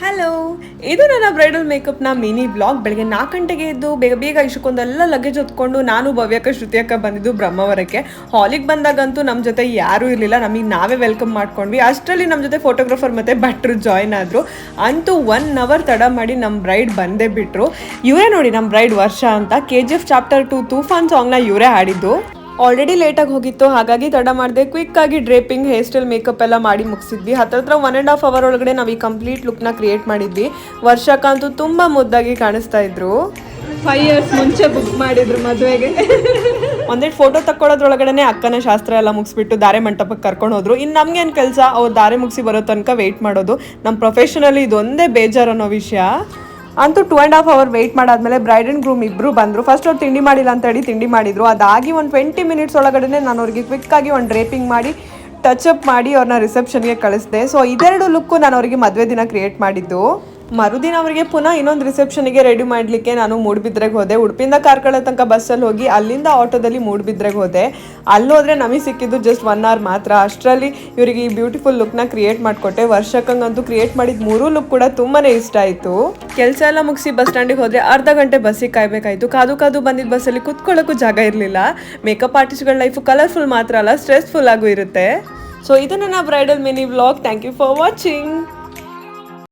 Hello, ಇದು ನನ್ನ bridal ಮೇಕಪ್ನ mini blog. ಬೆಳಗ್ಗೆ 4 ಗಂಟೆಗೆ ಎದ್ದು ಬೇಗ ಬೇಗ ಇಷ್ಟಕ್ಕೊಂದೆಲ್ಲ ಲಗೇಜ್ ಹೊತ್ಕೊಂಡು ನಾನು ಭವ್ಯಕ್ಕ ಶ್ರುತಿಯಕ್ಕ ಬಂದಿದ್ದು ಬ್ರಹ್ಮಾವರಕ್ಕೆ. ಹಾಲಿಗೆ ಬಂದಾಗಂತೂ ನಮ್ಮ ಜೊತೆ ಯಾರೂ ಇರಲಿಲ್ಲ, ನಮಗೆ ನಾವೇ ವೆಲ್ಕಮ್ ಮಾಡ್ಕೊಂಡ್ವಿ. ಅಷ್ಟರಲ್ಲಿ ನಮ್ಮ ಜೊತೆ ಫೋಟೋಗ್ರಾಫರ್ ಮತ್ತು ಭಟ್ರು ಜಾಯ್ನ್ ಆದರು. ಅಂತೂ 1 ಅವರ್ ತಡ ಮಾಡಿ ನಮ್ಮ ಬ್ರೈಡ್ ಬಂದೇ ಬಿಟ್ಟರು. ಇವರೇ ನೋಡಿ ನಮ್ಮ ಬ್ರೈಡ್ ವರ್ಷ ಅಂತ. KGF ಚಾಪ್ಟರ್ 2 ತೂಫಾನ್ ಸಾಂಗ್ನ ಇವರೇ ಹಾಡಿದ್ದು. ಆಲ್ರೆಡಿ ಲೇಟಾಗಿ ಹೋಗಿತ್ತು, ಹಾಗಾಗಿ ತಡ ಮಾಡಿದೆ. ಕ್ವಿಕ್ಕಾಗಿ ಡ್ರೇಪಿಂಗ್, ಹೇರ್ ಸ್ಟೈಲ್, ಮೇಕಪ್ ಎಲ್ಲ ಮಾಡಿ ಮುಗಿಸಿದ್ವಿ. ಹತ್ತಿರ 1.5 ಅವರ್ ಒಳಗಡೆ ನಾವು ಈ ಕಂಪ್ಲೀಟ್ ಲುಕ್ನ ಕ್ರಿಯೇಟ್ ಮಾಡಿದ್ವಿ. ವರ್ಷಕ್ಕಂತೂ ತುಂಬ ಮುದ್ದಾಗಿ ಕಾಣಿಸ್ತಾ ಇದ್ರು. 5 ಇಯರ್ಸ್ ಮುಂಚೆ ಬುಕ್ ಮಾಡಿದ್ರು ಮದುವೆಗೆ. ಒಂದೇಟು ಫೋಟೋ ತಕ್ಕೊಳ್ಳೋದ್ರೊಳಗಡೆ ಅಕ್ಕನ ಶಾಸ್ತ್ರ ಎಲ್ಲ ಮುಗಿಸ್ಬಿಟ್ಟು ದಾರೆ ಮಂಟಪಕ್ಕೆ ಕರ್ಕೊಂಡು ಹೋದ್ರು. ಇನ್ನು ನಮ್ಗೇನು ಕೆಲಸ, ಅವ್ರು ದಾರೆ ಮುಗಿಸಿ ಬರೋ ತನಕ ವೆಯ್ಟ್ ಮಾಡೋದು. ನಮ್ಮ ಪ್ರೊಫೆಷನಲ್ಲಿ ಇದೊಂದೇ ಬೇಜಾರು ಅನ್ನೋ ವಿಷಯ. ಅಂತೂ 2.5 ಅವರ್ ವೆಯ್ಟ್ ಮಾಡಾದ್ಮೇಲೆ ಬ್ರೈಡ್ ಆ್ಯಂಡ್ ಗ್ರೂಮ್ ಇಬ್ಬರು ಬಂದರು. ಫಸ್ಟ್ ಅವ್ರು ತಿಂಡಿ ಮಾಡಿಲ್ಲ ಅಂತ ಹೇಳಿ ತಿಂಡಿ ಮಾಡಿದ್ರು. ಅದಾಗಿ ಒಂದು 20 ಮಿನಿಟ್ಸ್ ಒಳಗಡೆ ನಾನು ಅವ್ರಿಗೆ ಕ್ವಿಕ್ಕಾಗಿ ಒಂದು ಡ್ರೇಪಿಂಗ್ ಮಾಡಿ ಟಚಪ್ ಮಾಡಿ ಅವ್ರನ್ನ ರಿಸೆಪ್ಷನ್ಗೆ ಕಳಿಸಿದೆ. ಸೊ ಇದೆರಡು ಲುಕ್ಕು ನಾನು ಅವರಿಗೆ ಮದುವೆ ದಿನ ಕ್ರಿಯೇಟ್ ಮಾಡಿದ್ದು. ಮರುದಿನ ಅವರಿಗೆ ಪುನಃ ಇನ್ನೊಂದು ರಿಸೆಪ್ಷನ್ಗೆ ರೆಡಿ ಮಾಡಲಿಕ್ಕೆ ನಾನು ಮೂಡುಬಿದ್ರೆಗೆ ಹೋದೆ. ಉಡುಪಿಯಿಂದ ಕಾರ್ಕಳ ತನಕ ಬಸ್ಸಲ್ಲಿ ಹೋಗಿ ಅಲ್ಲಿಂದ ಆಟೋದಲ್ಲಿ ಮೂಡುಬಿದ್ರೆಗೆ ಹೋದೆ. ಅಲ್ಲಿ ಹೋದರೆ ನಮಗೆ ಸಿಕ್ಕಿದ್ದು ಜಸ್ಟ್ 1 ಅವರ್ ಮಾತ್ರ. ಅಷ್ಟರಲ್ಲಿ ಇವರಿಗೆ ಈ ಬ್ಯೂಟಿಫುಲ್ ಲುಕ್ನ ಕ್ರಿಯೇಟ್ ಮಾಡಿಕೊಟ್ಟೆ. ವರ್ಷಕ್ಕಂಗಂತೂ ಕ್ರಿಯೇಟ್ ಮಾಡಿದ 3 ಲುಕ್ ಕೂಡ ತುಂಬಾ ಇಷ್ಟ ಆಯಿತು. ಕೆಲಸ ಎಲ್ಲ ಮುಗಿಸಿ ಬಸ್ ಸ್ಟ್ಯಾಂಡಿಗೆ ಹೋದರೆ ಅರ್ಧ ಗಂಟೆ ಬಸ್ಸಿಗೆ ಕಾಯಬೇಕಾಯಿತು. ಕಾದು ಬಂದಿದ್ದ ಬಸ್ಸಲ್ಲಿ ಕುತ್ಕೊಳ್ಳೋಕ್ಕೂ ಜಾಗ ಇರಲಿಲ್ಲ. ಮೇಕಪ್ ಆರ್ಟಿಸ್ಟ್ಗಳ ಲೈಫು ಕಲರ್ಫುಲ್ ಮಾತ್ರ ಅಲ್ಲ, ಸ್ಟ್ರೆಸ್ಫುಲ್ ಆಗೂ ಇರುತ್ತೆ. ಸೊ ಇದು ನನ್ನ bridal mini vlog. Thank you for watching.